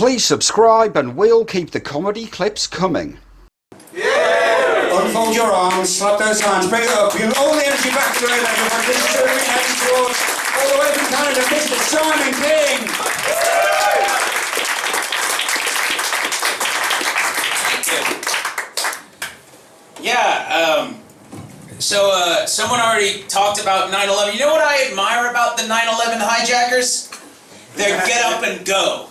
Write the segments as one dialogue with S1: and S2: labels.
S1: Please subscribe and we'll keep the comedy clips coming.
S2: Yeah! Unfold your arms, slap those hands, bring it up, give all the energy back to the room, everyone. This is Jeremy heading towards, all the way from Canada, Mr. Simon King!
S3: Yeah, so someone already talked about 9/11. You know what I admire about the 9/11 hijackers? Their get up and go.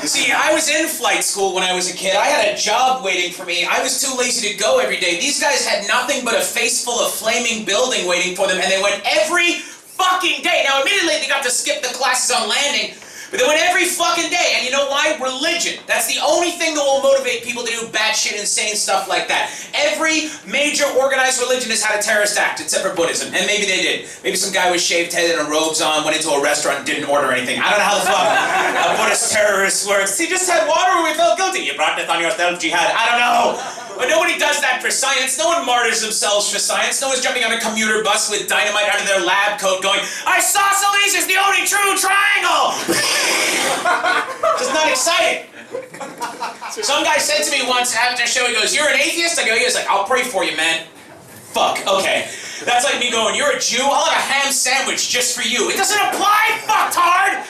S3: See, I was in flight school when I was a kid. I had a job waiting for me. I was too lazy to go every day. These guys had nothing but a face full of flaming building waiting for them, and they went every fucking day. Now, admittedly, they got to skip the classes on landing, but they went every fucking day, and you know why? Religion. That's the only thing that will motivate people to do batshit insane stuff like that. Every major organized religion has had a terrorist act, except for Buddhism, and maybe they did. Maybe some guy with shaved head and robes on went into a restaurant and didn't order anything. I don't know how the fuck a Buddhist terrorist works. He just had water when we felt guilty. You brought death on yourself, jihad. I don't know. But nobody does that for science. No one martyrs themselves for science. No one's jumping on a commuter bus with dynamite out of their lab coat going, isosceles is the only true triangle! Just not exciting. Some guy said to me once after a show, he goes, you're an atheist? I go, he was like, I'll pray for you, man. Fuck, okay. That's like me going, you're a Jew? I'll have a ham sandwich just for you. It doesn't apply, fucktard!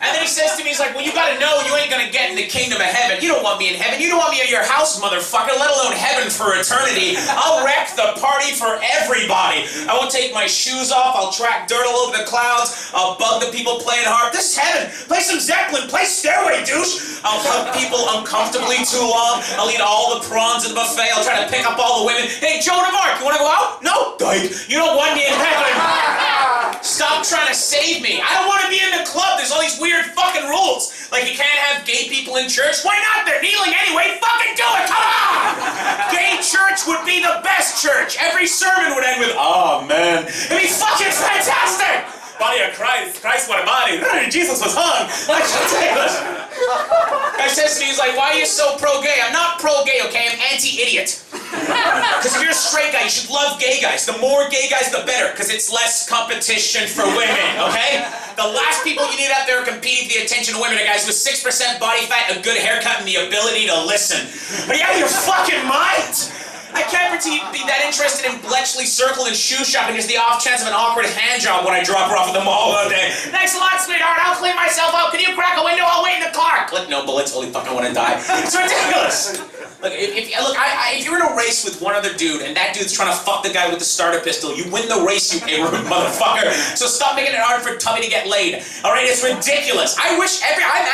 S3: And then he says to me, he's like, well, you gotta know you ain't gonna get in the kingdom of heaven. You don't want me in heaven. You don't want me at your house, motherfucker, let alone heaven for eternity. I'll wreck the party for everybody. I won't take my shoes off. I'll track dirt all over the clouds. I'll bug the people playing harp. This is heaven. Play some Zeppelin. Play Stairway, douche. I'll hug people uncomfortably too long. I'll eat all the prawns at the buffet. I'll try to pick up all the women. Hey, Joan of Arc, you wanna go out? No? Dyke. You don't want me in heaven. Stop trying to save me. I don't want to be in the club. There's all these weird fucking rules. Like you can't have gay people in church. Why not? They're kneeling anyway. Fucking do it. Come on. Gay church would be the best church. Every sermon would end with, oh man. It'd be fucking fantastic. Body of Christ. Christ, what a body. Jesus was hung. That's ridiculous. Guy says to me, he's like, why are you so pro-gay? I'm not pro-gay, okay? I'm anti-idiot. Because if you're a straight guy, you should love gay guys. The more gay guys, the better, because it's less competition for women, okay? The last people you need out there competing for the attention of women are guys with 6% body fat, a good haircut, and the ability to listen. Are you out of your fucking mind? I can't be that interested in Bletchley Circle and shoe shopping as the off chance of an awkward hand job when I drop her off at the mall one day. Thanks a lot, sweetheart. I'll clean myself out. Can you crack a window? I'll wait in the car. Click no bullets. Holy fuck, I want to die. It's ridiculous. Look, if you're in a race with one other dude and that dude's trying to fuck the guy with the starter pistol, you win the race, you A-room motherfucker. So stop making it hard for Tubby to get laid. All right, it's ridiculous. I'm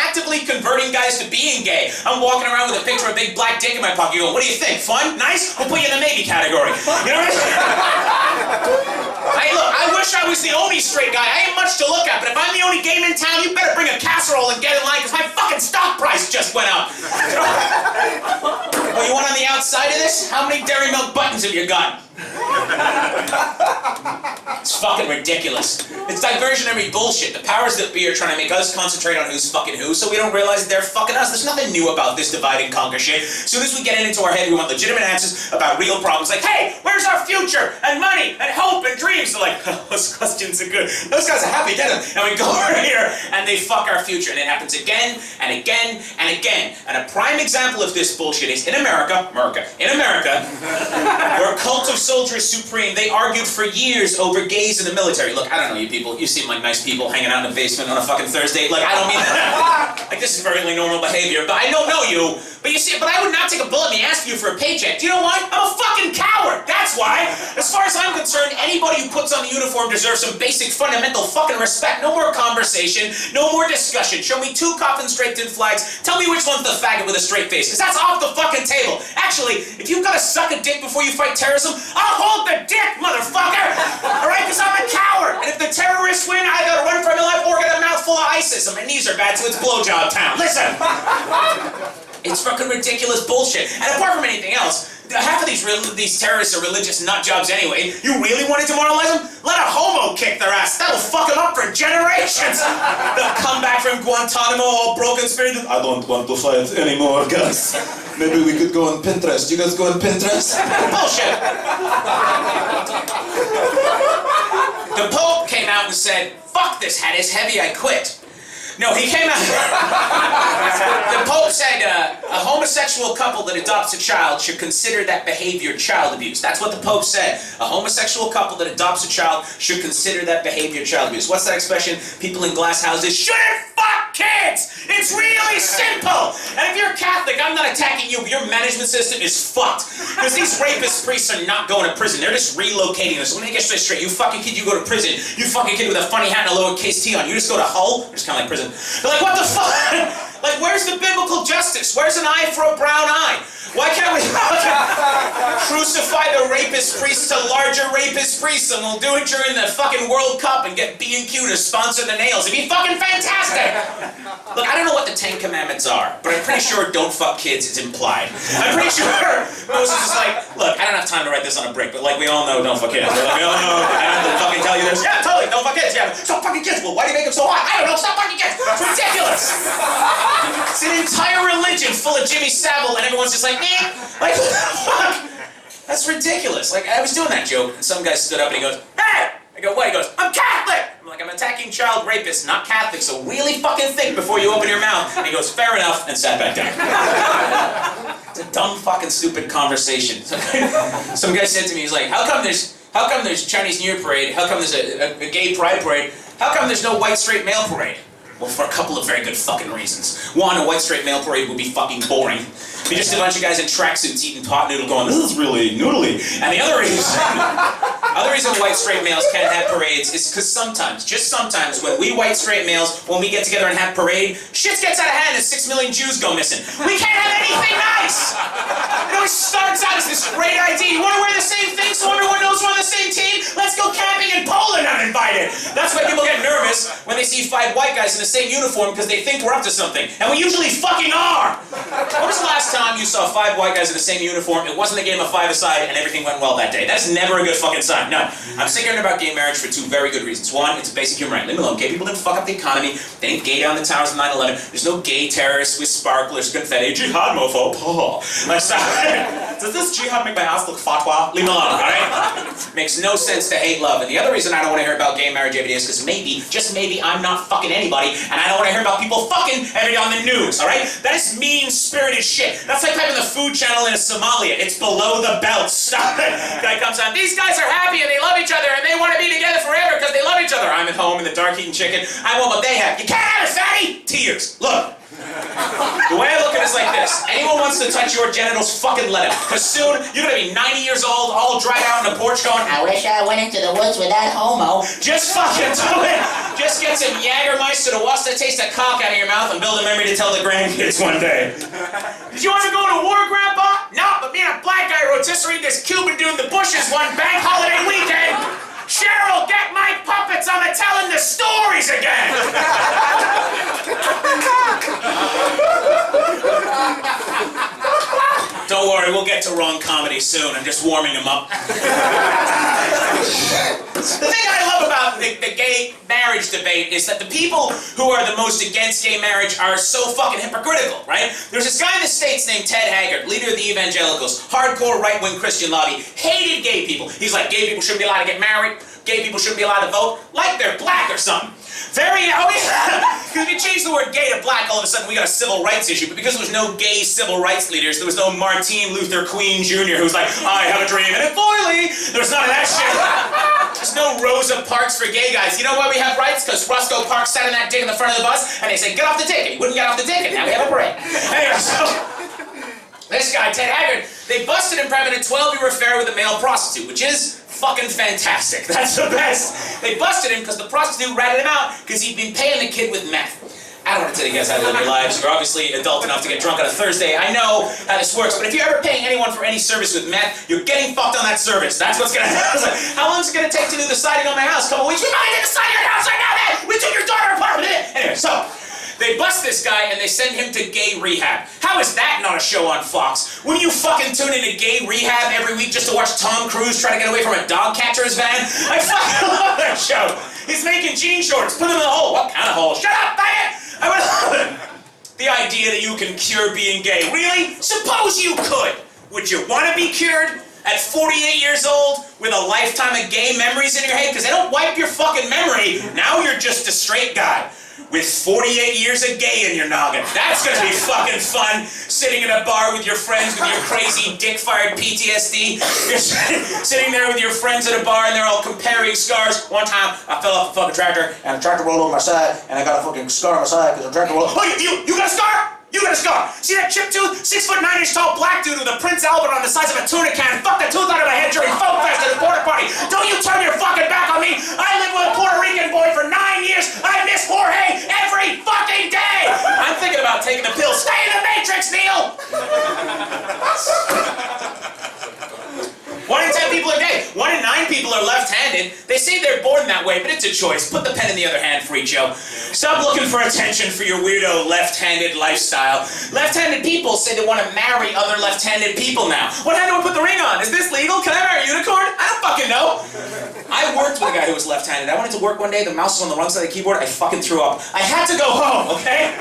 S3: actively converting guys to being gay. I'm walking around with a picture of a big black dick in my pocket. You go, what do you think? Fun? Nice? We'll put you in the maybe category. You know what I'm saying? Hey, look, I wish I was the only straight guy. I ain't much to look at, but if I'm the only game in town, you better bring a casserole and get in line, because my fucking stock price just went up. Well, you want on the outside of this? How many Dairy Milk buttons have you got? It's fucking ridiculous. It's diversionary bullshit. The powers that be are trying to make us concentrate on who's fucking who, so we don't realize that they're fucking us. There's nothing new about this divide and conquer shit. As soon as we get it into our head, we want legitimate answers about real problems. Like, hey, where's our future? And money, and hope, and dreams. They're like, oh, those questions are good. Those guys are happy, get them. And we go over here, and they fuck our future. And it happens again, and again, and again. And a prime example of this bullshit is in America, where cult of soldiers supreme, they argued for years over gays in the military. Look, I don't know you people. You seem like nice people hanging out in the basement on a fucking Thursday. Like, I don't mean that. Like, this is perfectly normal behavior. But I don't know you. But you see, but I would not take a bullet in the ass for you for a paycheck. Do you know why? I'm a fucking coward. That's why. As far as I'm concerned, anybody who puts on the uniform deserves some basic fundamental fucking respect. No more conversation. No more discussion. Show me 2 coffins draped in flags. Tell me which one's the faggot with a straight face. Because that's off the fucking table. Actually, if you've got to suck a dick before you fight terrorism, I'll hold the dick, motherfucker! Alright, because I'm a coward! And if the terrorists win, I gotta run for my life or get a mouthful of ISIS. And my knees are bad, so it's blowjob town. Listen! It's fucking ridiculous bullshit. And apart from anything else, half of these terrorists are religious nut jobs anyway. You really want to demoralize them? Let a homo kick their ass. That'll fuck them up for generations. They'll come back from Guantanamo all broken spirited. I don't want to fight anymore, guys. Maybe we could go on Pinterest. You guys go on Pinterest? Bullshit. The Pope came out and said, fuck this hat, it's heavy, I quit. No, he came out. The Pope a homosexual couple that adopts a child should consider that behavior child abuse. That's what the Pope said. A homosexual couple that adopts a child should consider that behavior child abuse. What's that expression? People in glass houses shouldn't fuck kids! It's really simple! And if you're Catholic, I'm not attacking you, but your management system is fucked. Because these rapist priests are not going to prison. They're just relocating us. Let me get this straight. You fucking kid, you go to prison. You fucking kid with a funny hat and a lowercase t on. You just go to Hull? It's kind of like prison. They're like, what the fuck? Like, where's the biblical justice? Where's an eye for a brown eye? Why can't we crucify the rapist priests to larger rapist priests, and we'll do it during the fucking World Cup and get B&Q to sponsor the nails? It'd be fucking fantastic! Look, I don't know what the 10 Commandments are, but I'm pretty sure don't fuck kids, it's implied. I'm pretty sure Moses is like, look, I don't have time to write this on a brick, but like we all know, don't fuck kids. Like, we all know, I have to fucking tell you this. Yeah, totally, don't fuck kids. Yeah, stop fucking kids. Well, why do you make them so hot? I don't know, stop fucking kids. It's ridiculous. It's an entire religion full of Jimmy Savile, and everyone's just like, eh, like, what the fuck? That's ridiculous. Like, I was doing that joke, and some guy stood up and he goes, hey! I go, what? He goes, I'm Catholic! I'm like, I'm attacking child rapists, not Catholic, so really fucking think before you open your mouth. And he goes, fair enough, and sat back down. It's a dumb fucking stupid conversation. Some guy said to me, he's like, how come there's Chinese New Year parade? How come there's a gay pride parade? How come there's no white straight male parade? Well, for a couple of very good fucking reasons. One, a white straight male parade would be fucking boring. It'd be just a bunch of guys in tracksuits eating pot noodle going, this is really noodly. And the other reason white straight males can't have parades is because sometimes, just sometimes, when we white straight males, when we get together and have parade, shit gets out of hand and 6 million Jews go missing. We can't have anything nice! It always starts out as this great idea. You want to wear the same thing so everyone knows we're on the same team? Let's go camping in Poland uninvited! That's why people get nervous when they see 5 white guys in the same uniform because they think we're up to something. And we usually fucking are! When was the last time you saw 5 white guys in the same uniform, it wasn't a game of 5-a-side, and everything went well that day? That's never a good fucking sign. No. I'm sick of hearing about gay marriage for 2 very good reasons. One, it's a basic human right. Leave me alone. Gay people didn't fuck up the economy. They didn't gay down the towers of 9/11. There's no gay terrorists with sparklers, confetti, jihad mofo. Oh. Let's stop. Does this jihad make my house look fatwa? Leave me alone, alright? Makes no sense to hate love. And the other reason I don't want to hear about gay marriage every day is because maybe, just maybe, I'm not fucking anybody, and I don't want to hear about people fucking every day on the news, alright? That is mean-spirited shit. That's like having the Food Channel in Somalia. It's below the belt. Stop it. Guy comes on, these guys are happy and they love each other and they want to be together forever because they love each other. I'm at home in the dark eating chicken. I want what they have. You can't have it, fatty! Tears. Look. The way I look at it is like this. Anyone wants to touch your genitals, fucking let him. Because soon, you're going to be 90 years old, all dried out on the porch going, I wish I went into the woods with that homo. Just fucking do it. Just get some Jägermeister to wash the taste of cock out of your mouth and build a memory to tell the grandkids one day. Did you ever go to war, Grandpa? No, but me and a black guy rotisserie this Cuban dude in the bushes one bank holiday weekend. Cheryl, get my puppets, I'm telling the stories again! Don't worry, we'll get to wrong comedy soon. I'm just warming them up. The thing I love about the gay marriage debate is that the people who are the most against gay marriage are so fucking hypocritical, right? There's this guy in the States named Ted Haggard, leader of the evangelicals, hardcore right-wing Christian lobby, hated gay people. He's like, gay people shouldn't be allowed to get married, gay people shouldn't be allowed to vote, like they're black or something. Because if you change the word gay to black, all of a sudden we got a civil rights issue, but because there was no gay civil rights leaders, there was no Martin Luther Queen Jr. who's like, I have a dream and it fully, there's none of that shit. There's no Rosa Parks for gay guys. You know why we have rights? Because Roscoe Parks sat in that dick in the front of the bus, and they said, get off the dick, and he wouldn't get off the dick, and now we have a break. Anyway, so, this guy, Ted Haggard, they busted him for having a 12-year affair with a male prostitute, which is fucking fantastic. That's the best. They busted him because the prostitute ratted him out because he'd been paying the kid with meth. I don't want to tell you guys how to live your lives. You're obviously adult enough to get drunk on a Thursday. I know how this works, but if you're ever paying anyone for any service with meth, you're getting fucked on that service. That's what's gonna happen. Like, how long is it gonna take to do the siding on my house? A couple weeks? We might get the siding on your house right now, man! We took your daughter apart! Anyway, so they bust this guy and they send him to gay rehab. How is that not a show on Fox? Wouldn't you fucking tune into gay rehab every week just to watch Tom Cruise try to get away from a dog catcher's van? I fucking love that show. He's making jean shorts. Put them in the hole. What kind of hole? Shut up, faggot! I would love it. The idea that you can cure being gay. Really? Suppose you could. Would you want to be cured? At 48 years old, with a lifetime of gay memories in your head? Because they don't wipe your fucking memory. Now you're just a straight guy. with 48 years of gay in your noggin. That's gonna be fucking fun, sitting in a bar with your friends with your crazy dick-fired PTSD. You're sitting there with your friends at a bar and they're all comparing scars. One time, I fell off a fucking tractor and the tractor rolled over my side and I got a fucking scar on my side because the tractor rolled. Oh, you got a scar? You got a scar. See that chip tooth? 6'9" tall black dude with a Prince Albert on the size of a tuna can. Fuck the tooth out of my head during Folk Fest at a border party. Don't you turn your fucking back on me. I lived with a Puerto Rican boy for 9 years. I miss Jorge every fucking day. I'm thinking about taking the pill. Stay in the Matrix, Neil. 1 in 10 people are gay. 1 in 9 people are left-handed. They say they're born that way, but it's a choice. Put the pen in the other hand, freak show. Stop looking for attention for your weirdo left-handed lifestyle. Left-handed people say they want to marry other left-handed people now. What hand do I put the ring on? Is this legal? Can I marry a unicorn? I don't fucking know. I worked with a guy who was left-handed. I went into work one day, the mouse was on the wrong side of the keyboard, I fucking threw up. I had to go home, okay?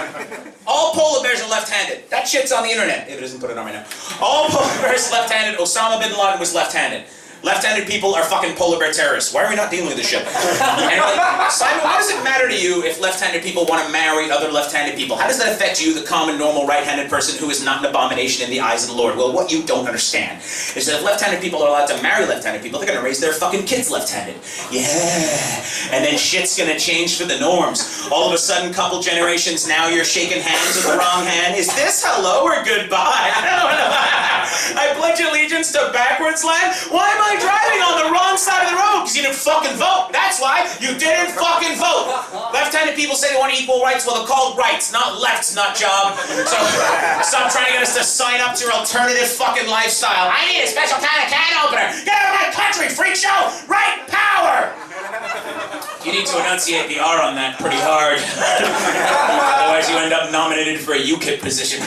S3: All polar bears are left-handed. That shit's on the internet. If it isn't, put it on right now. All polar bears left-handed. Osama bin Laden was left-handed. Left-handed people are fucking polar bear terrorists. Why are we not dealing with this shit? And like, Simon, what does it matter to you if left-handed people want to marry other left-handed people? How does that affect you, the common, normal, right-handed person who is not an abomination in the eyes of the Lord? Well, what you don't understand is that if left-handed people are allowed to marry left-handed people, they're going to raise their fucking kids left-handed. Yeah. And then shit's going to change for the norms. All of a sudden, couple generations now, you're shaking hands with the wrong hand. Is this hello or goodbye? I don't know. I pledge allegiance to backwards land. Why am I driving on the wrong side of the road? Because you didn't fucking vote. That's why you didn't fucking vote. Left-handed people say they want equal rights. Well, they're called rights, not lefts, not job. So stop trying to get us to sign up to your alternative fucking lifestyle. I need a special kind of can opener. Get out of my country, freak show. Right power. You need to enunciate the R on that pretty hard. Otherwise you end up nominated for a UKIP position.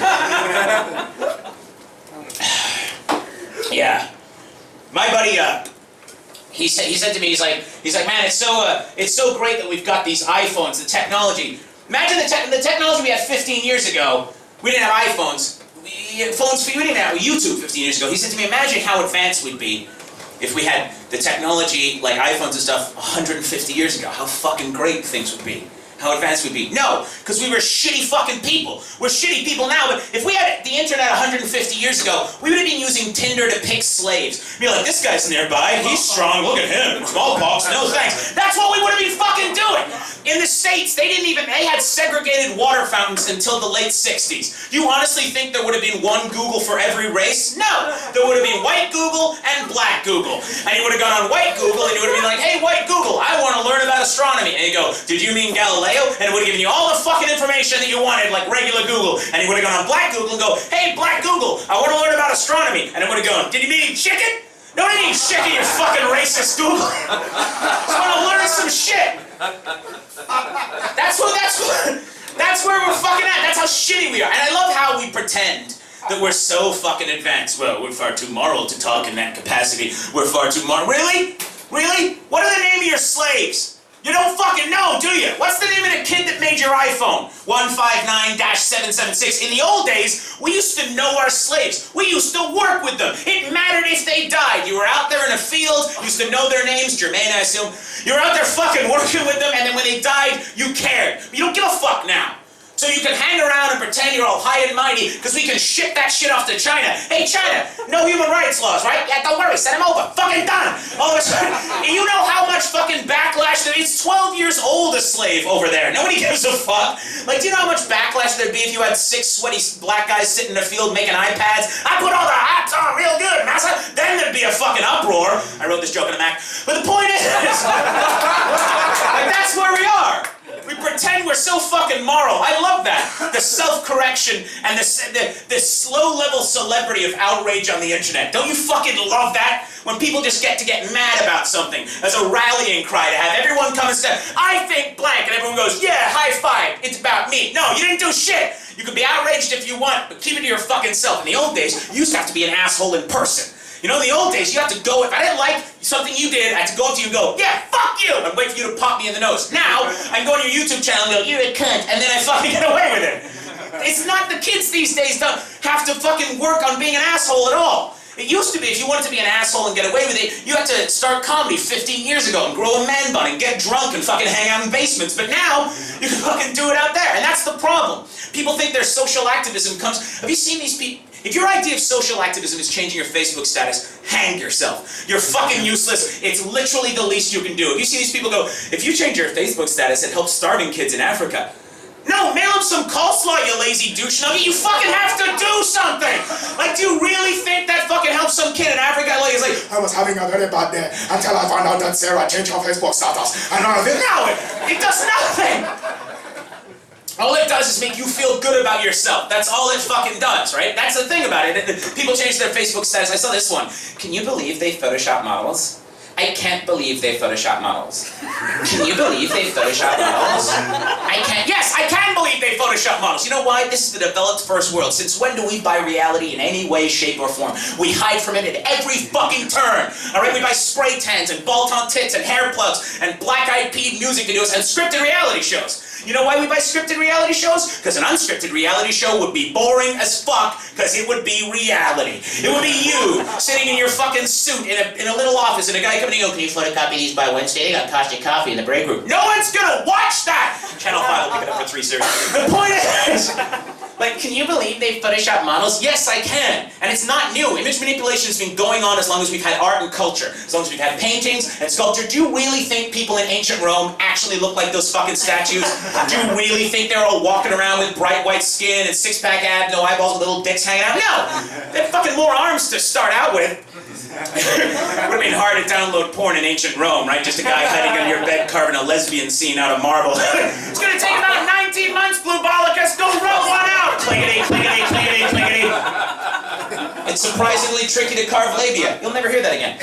S3: Yeah. My buddy, he said to me, he's like, man, it's so great that we've got these iPhones, the technology. Imagine the technology we had 15 years ago. We didn't have iPhones. We didn't have YouTube 15 years ago. He said to me, imagine how advanced we'd be if we had the technology like iPhones and stuff 150 years ago. How fucking great things would be. How advanced we'd be. No, because we were shitty fucking people. We're shitty people now, but if we had the internet 150 years ago, we would have been using Tinder to pick slaves. Be like, this guy's nearby, he's strong, look at him, smallpox, no thanks. That's what we would have been fucking doing. In the States, they had segregated water fountains until the late 60s. You honestly think there would have been one Google for every race? No, there would have been white Google and black Google. And you would have gone on white Google and you would have been like, hey, white Google, I want to learn about astronomy. And you go, did you mean Galileo? And it would have given you all the fucking information that you wanted, like regular Google. And you would have gone on black Google and go, hey, black Google, I want to learn about astronomy. And it would have gone, did you mean chicken? No, I didn't eat chicken, you fucking racist Google. Just want to learn some shit. That's where we're fucking at. That's how shitty we are. And I love how we pretend that we're so fucking advanced. Well, we're far too moral to talk in that capacity. We're far too moral. Really? Really? What are the name of your slaves? You don't fucking know, do you? What's the name of the kid that made your iPhone? 159-776. In the old days, we used to know our slaves. We used to work with them. It mattered if they died. You were out there in a field, used to know their names, Jermaine, I assume. You were out there fucking working with them, and then when they died, you cared. You don't give a fuck now. So you can hang around and pretend you're all high and mighty because we can ship that shit off to China. Hey, China, no human rights laws, right? Yeah, don't worry, send them over. Fucking done. All of a sudden, you know how much fucking backlash there is? It's 12 years old, a slave over there. Nobody gives a fuck. Like, do you know how much backlash there'd be if you had 6 sweaty black guys sitting in a field making iPads? I put all the apps on real good, massa. Then there'd be a fucking uproar. I wrote this joke in a Mac. But the point is, like, that's where we are. We pretend we're so fucking moral. I love that. The self-correction and the slow-level celebrity of outrage on the internet. Don't you fucking love that? When people just get mad about something as a rallying cry to have everyone come and say, I think blank, and everyone goes, yeah, high five, it's about me. No, you didn't do shit. You could be outraged if you want, but keep it to your fucking self. In the old days, you used to have to be an asshole in person. You know, in the old days, you have to go, if I didn't like something you did, I had to go up to you and go, yeah, fuck you! I'd wait for you to pop me in the nose. Now, I can go on your YouTube channel and go, you're a cunt, and then I fucking get away with it. It's not, the kids these days don't have to fucking work on being an asshole at all. It used to be, if you wanted to be an asshole and get away with it, you had to start comedy 15 years ago and grow a man bun and get drunk and fucking hang out in basements. But now, you can fucking do it out there. And that's the problem. People think their social activism comes... Have you seen these people? If your idea of social activism is changing your Facebook status, hang yourself. You're fucking useless. It's literally the least you can do. If you see these people go, if you change your Facebook status, it helps starving kids in Africa. No, mail him some coleslaw, you lazy douche nugget. You fucking have to do something. Like, do you really think that fucking helps some kid in Africa? Like, it's like,
S4: I was having a very bad day until I found out that Sarah changed her Facebook status. And now
S3: it does nothing. All it does is make you feel good about yourself. That's all it fucking does, right? That's the thing about it. People change their Facebook status. I saw this one. Can you believe they Photoshop models? I can't believe they Photoshop models. Can you believe they Photoshop models? I can't. Yes, I can believe they Photoshop models. You know why? This is the developed first world. Since when do we buy reality in any way, shape, or form? We hide from it at every fucking turn. All right, we buy spray tans and balt-on tits and hair plugs and black-eyed pea music videos and scripted reality shows. You know why we buy scripted reality shows? Because an unscripted reality show would be boring as fuck, because it would be reality. It would be you, sitting in your fucking suit in a little office, and a guy coming in and go, can you photocopy these by Wednesday? They got Costa Coffee in the break room. No one's gonna watch that! Channel 5 will pick it up for 3 series. The point is, like, can you believe they Photoshop models? Yes, I can. And it's not new. Image manipulation has been going on as long as we've had art and culture. As long as we've had paintings and sculpture. Do you really think people in ancient Rome actually look like those fucking statues? Do you really think they're all walking around with bright white skin and six-pack abs, no eyeballs, with little dicks hanging out? No! They had fucking more arms to start out with. It would have been hard to download porn in ancient Rome, right? Just a guy hiding under your bed carving a lesbian scene out of marble. It's gonna take about 19 months, Blue Bollicus. Go rub one out! Clickety, clickety, clickety, clickety. It's surprisingly tricky to carve labia. You'll never hear that again.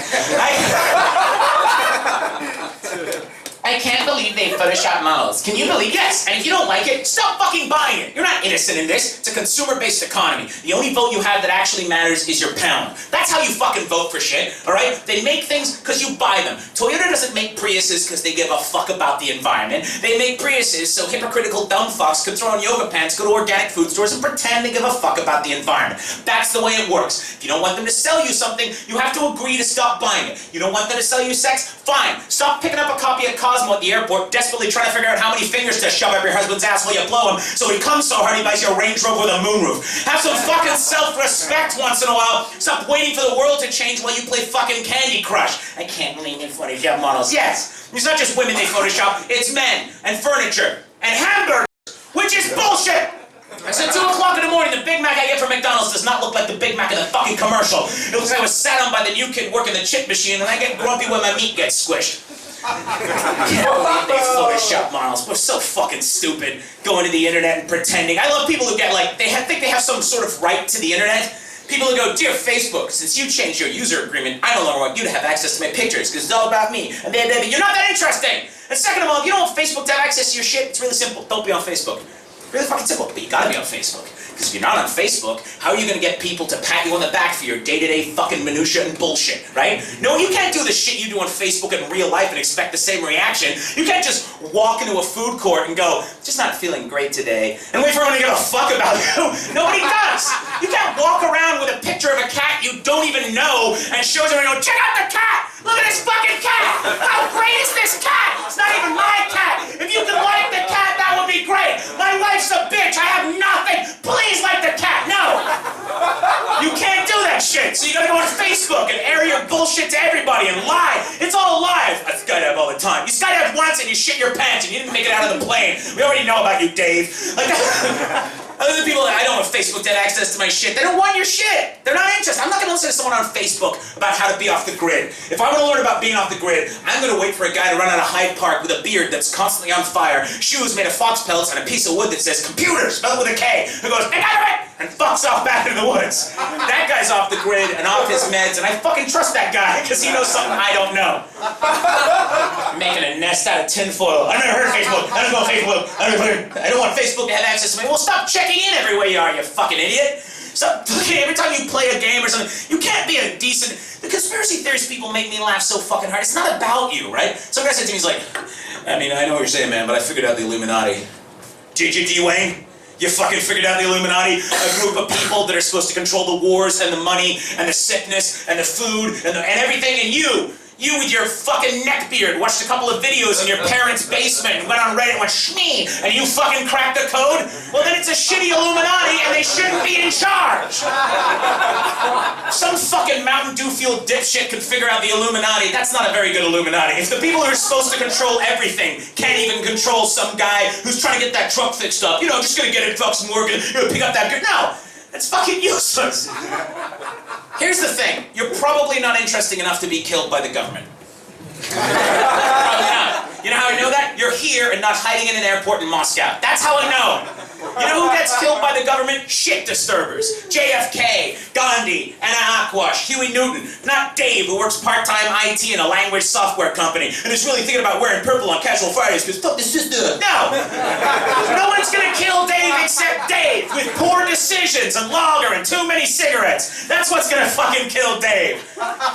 S3: I can't believe they Photoshop models. Can you believe? Yes. And if you don't like it, stop fucking buying it. You're not innocent in this. It's a consumer-based economy. The only vote you have that actually matters is your pound. That's how you fucking vote for shit, all right? They make things because you buy them. Toyota doesn't make Priuses because they give a fuck about the environment. They make Priuses so hypocritical dumb fucks can throw on yoga pants, go to organic food stores, and pretend they give a fuck about the environment. That's the way it works. If you don't want them to sell you something, you have to agree to stop buying it. You don't want them to sell you sex? Fine. Stop picking up a copy of Cosmo at the airport, desperately trying to figure out how many fingers to shove up your husband's ass while you blow him, so he comes so hard he buys you a Range Rover with a moonroof. Have some fucking self-respect once in a while. Stop waiting for the world to change while you play fucking Candy Crush. I can't believe they Photoshop models. Yes, it's not just women they Photoshop, it's men, and furniture, and hamburgers, which is bullshit! I said 2 o'clock in the morning, the Big Mac I get from McDonald's does not look like the Big Mac in the fucking commercial. It looks like I was sat on by the new kid working the chip machine and I get grumpy when my meat gets squished. Can't believe they Photoshop models. We're so fucking stupid going to the internet and pretending. I love people who get like, think they have some sort of right to the internet. People who go, dear Facebook, since you changed your user agreement, I no longer want you to have access to my pictures because it's all about me. And you're not that interesting. And second of all, if you don't want Facebook to have access to your shit, it's really simple. Don't be on Facebook. Really fucking simple, but you gotta be on Facebook. Because if you're not on Facebook, how are you gonna get people to pat you on the back for your day-to-day fucking minutia and bullshit, right? No, you can't do the shit you do on Facebook in real life and expect the same reaction. You can't just walk into a food court and go, just not feeling great today, and wait for everyone to give a fuck about you. Nobody does. You can't walk around with a picture of a cat you don't even know and show everyone, go, check out the cat! Look at this fucking cat! How great is this cat? It's not even my cat! If you could like the cat, that would be great! My wife's a bitch! I have nothing! Please like the cat! No! You can't do that shit! So you gotta go on Facebook and air your bullshit to everybody and lie! It's all live! I skydive all the time. You skydive once and you shit your pants and you didn't make it out of the plane. We already know about you, Dave. Like other people that I don't want Facebook to have access to my shit. They don't want your shit. They're not interested. I'm not gonna listen to someone on Facebook about how to be off the grid. If I want to learn about being off the grid, I'm gonna wait for a guy to run out of Hyde Park with a beard that's constantly on fire, shoes made of fox pellets, and a piece of wood that says computer, spelled with a K, who goes, I got it! And fucks off back into the woods. That guy's off the grid and off his meds, and I fucking trust that guy, because he knows something I don't know. Making a nest out of tinfoil. I've never heard of Facebook. I don't go on Facebook. I don't want Facebook to have access to me. Well, stop checking in everywhere you are, you fucking idiot. Stop looking every time you play a game or something. You can't be a decent... The conspiracy theories people make me laugh so fucking hard. It's not about you, right? Some guy said to me, he's like, I mean, I know what you're saying, man, but I figured out the Illuminati. Did you, D-Wayne? You fucking figured out the Illuminati, a group of people that are supposed to control the wars and the money and the sickness and the food and everything, and you with your fucking neckbeard watched a couple of videos in your parents' basement and went on Reddit and went shmee, and you fucking cracked the code? Well then it's a shitty Illuminati and they shouldn't be in charge! Some fucking Mountain Dew fueled dipshit can figure out the Illuminati. That's not a very good Illuminati. If the people who are supposed to control everything can't even control some guy who's trying to get that truck fixed up, you know, just gonna get it fucking working, you know, pick up that gear. No! That's fucking useless! Here's the thing. You're probably not interesting enough to be killed by the government. Probably not. You know how I know that? You're here and not hiding in an airport in Moscow. That's how I know. You know who gets killed by the government? Shit disturbers. JFK, Gandhi, Anna Aquash, Huey Newton. Not Dave, who works part-time IT in a language software company and is really thinking about wearing purple on casual Fridays because fuck the sister. No! No one's gonna kill Dave except Dave with poor decisions and lager and too many cigarettes. That's what's gonna fucking kill Dave.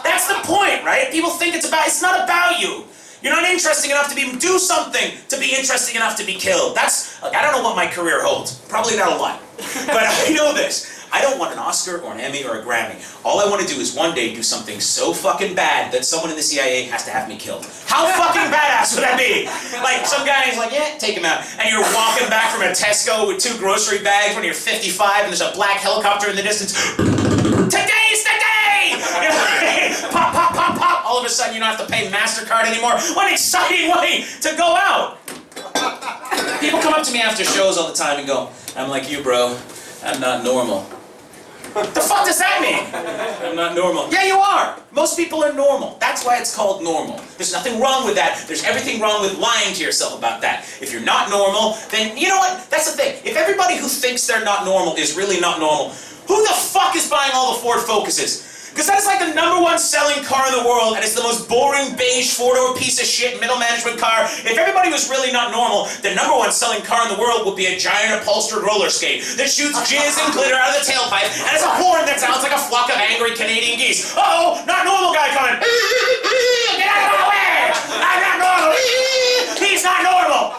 S3: That's the point, right? People think it's not about you. You're not interesting enough to do something to be interesting enough to be killed. Look, I don't know what my career holds. Probably not a lot. But I know this. I don't want an Oscar or an Emmy or a Grammy. All I want to do is one day do something so fucking bad that someone in the CIA has to have me killed. How fucking badass would that be? Like, some guy is like, yeah, take him out. And you're walking back from a Tesco with 2 grocery bags when you're 55 and there's a black helicopter in the distance. Today's the day! You know, pop, pop, pop, pop. All of a sudden you don't have to pay MasterCard anymore. What an exciting way to go out! People come up to me after shows all the time and go, I'm like you, bro. I'm not normal. The fuck does that mean? I'm not normal. Yeah, you are. Most people are normal. That's why it's called normal. There's nothing wrong with that. There's everything wrong with lying to yourself about that. If you're not normal, then you know what? That's the thing. If everybody who thinks they're not normal is really not normal, who the fuck is buying all the Ford Focuses? Because that's like the #1 selling car in the world, and it's the most boring beige 4-door piece of shit middle management car. If everybody was really not normal, the #1 selling car in the world would be a giant upholstered roller skate that shoots jizz and glitter out of the tailpipe, and has a horn that sounds like a flock of angry Canadian geese. Uh-oh, not normal guy coming. Get out of my way! I'm not normal. He's not normal.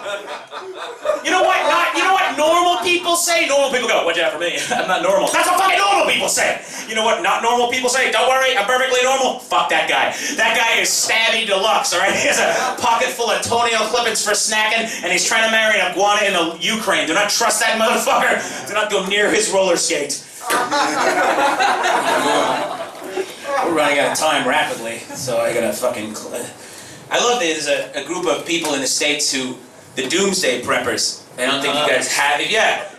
S3: You know what? You know what normal people say? Normal people go, "What'd you have for me? I'm not normal." That's what fucking normal people say. You know what not normal people say? "Don't worry, I'm perfectly normal." Fuck that guy. That guy is stabby deluxe, all right? He has a pocket full of toenail clippings for snacking, and he's trying to marry an iguana in the Ukraine. Do not trust that motherfucker. Do not go near his roller skate. We're running out of time rapidly, so I gotta fucking... I love that there's a group of people in the States who... The doomsday preppers. I don't think you guys have it yet.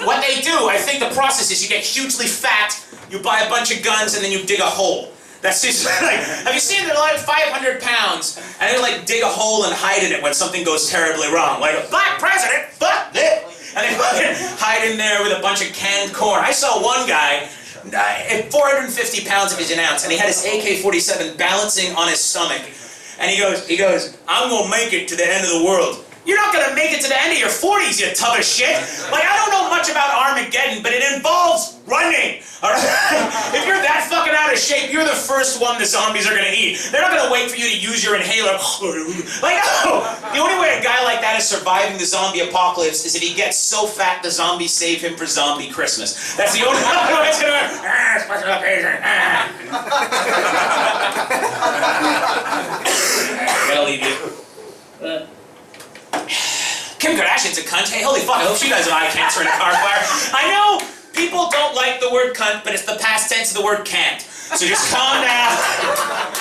S3: What they do, I think the process is you get hugely fat, you buy a bunch of guns, and then you dig a hole. That's just like, have you seen they're like 500 pounds, and they like dig a hole and hide in it when something goes terribly wrong. Like a black president, fuck this. And they fucking hide in there with a bunch of canned corn. I saw one guy, at 450 pounds of his an ounce, and he had his AK-47 balancing on his stomach. And he goes, "I'm gonna make it to the end of the world." You're not gonna make it to the end of your 40s, you tub of shit. Like, I don't know much about Armageddon, but it involves running. All right? If you're that fucking out of shape, you're the first one the zombies are gonna eat. They're not gonna wait for you to use your inhaler. Like, no! The only way a guy like that is surviving the zombie apocalypse is if he gets so fat the zombies save him for zombie Christmas. That's the only way it's gonna work. Special occasion. I gotta leave you. Kim Kardashian's a cunt. Hey, holy fuck, I hope she dies of eye cancer in a car fire. I know people don't like the word cunt, but it's the past tense of the word can't. So just calm down.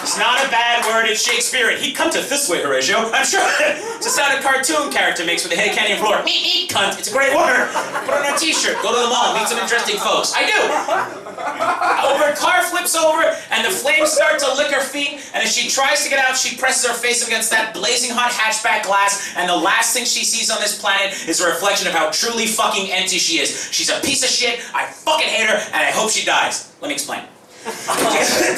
S3: It's not a bad word, it's Shakespearean. He cunteth this way, Horatio. I'm sure it's a sound a cartoon character makes with a head candy and floor. Meet, cunt. It's a great word. Put it on a t-shirt. Go to the mall, meet some interesting folks. I do. Her car flips over, and the flames start to lick her feet, and as she tries to get out, she presses her face against that blazing hot hatchback glass, and the last thing she sees on this planet is a reflection of how truly fucking empty she is. She's a piece of shit, I fucking hate her, and I hope she dies. Let me explain. Do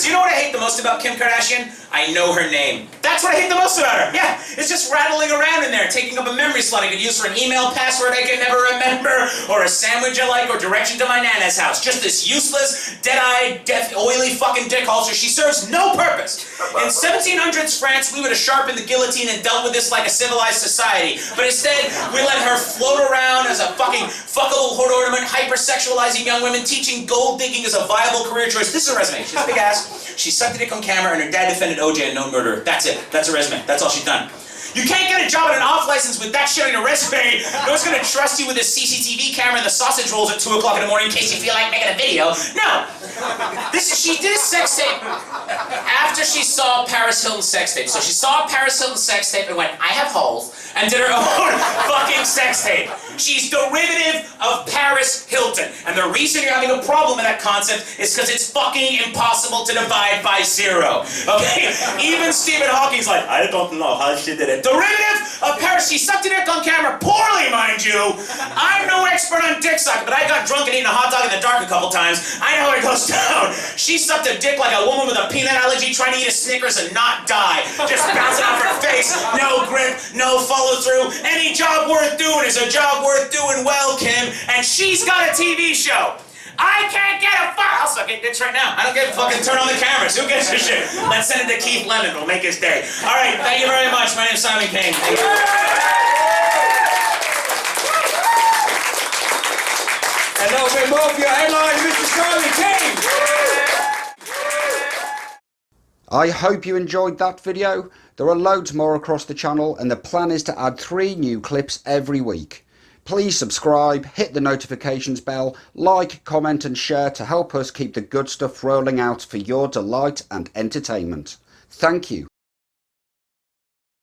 S3: you know what I hate the most about Kim Kardashian? I know her name. That's what I hate the most about her. Yeah, it's just rattling around in there, taking up a memory slot I could use for an email password I can never remember, or a sandwich I like, or direction to my nana's house. Just this useless, dead-eyed, deaf, oily fucking dick holster. She serves no purpose. In 1700s France, we would have sharpened the guillotine and dealt with this like a civilized society. But instead, we let her float around as a fucking fuckable hoard ornament, hypersexualizing young women, teaching gold digging as a viable career choice. This is her resume. She has a big ass. She sucked a dick on camera, and her dad defended OJ and known murderer. That's it. That's her resume. That's all she's done. You can't get a job at an off license with that shit on your resume. No one's gonna trust you with a CCTV camera and the sausage rolls at 2 o'clock in the morning in case you feel like making a video. No. She did a sex tape after she saw Paris Hilton's sex tape. So she saw Paris Hilton's sex tape and went, I have holes, and did her own fucking sex tape. She's derivative of Paris Hilton. And the reason you're having a problem with that concept is because it's fucking impossible to divide by zero. Okay? Even Stephen Hawking's like, I don't know how she did it. Derivative of Paris. She sucked a dick on camera, poorly, mind you. I'm no expert on dick sucking, but I got drunk and eaten a hot dog in the dark a couple times. I know how it goes down. She sucked a dick like a woman with a peanut allergy trying to eat a Snickers and not die. Just bouncing off her face. No grip, no follow through. Any job worth doing is a job worth doing well, Kim. And she's got a TV show. I can't get a fuck. I'll suck it dicks right now. I don't give a fucking turn on the cameras. Who gives a shit? Let's send it to Keith Lemon. We'll make his day. All right. Thank you very much. My name's Simon Payne. Thank you.
S2: A little bit more for your headline, Mr. Simon King.
S1: I hope you enjoyed that video. There are loads more across the channel, and the plan is to add 3 new clips every week. Please subscribe, hit the notifications bell, like, comment and share to help us keep the good stuff rolling out for your delight and entertainment. Thank you.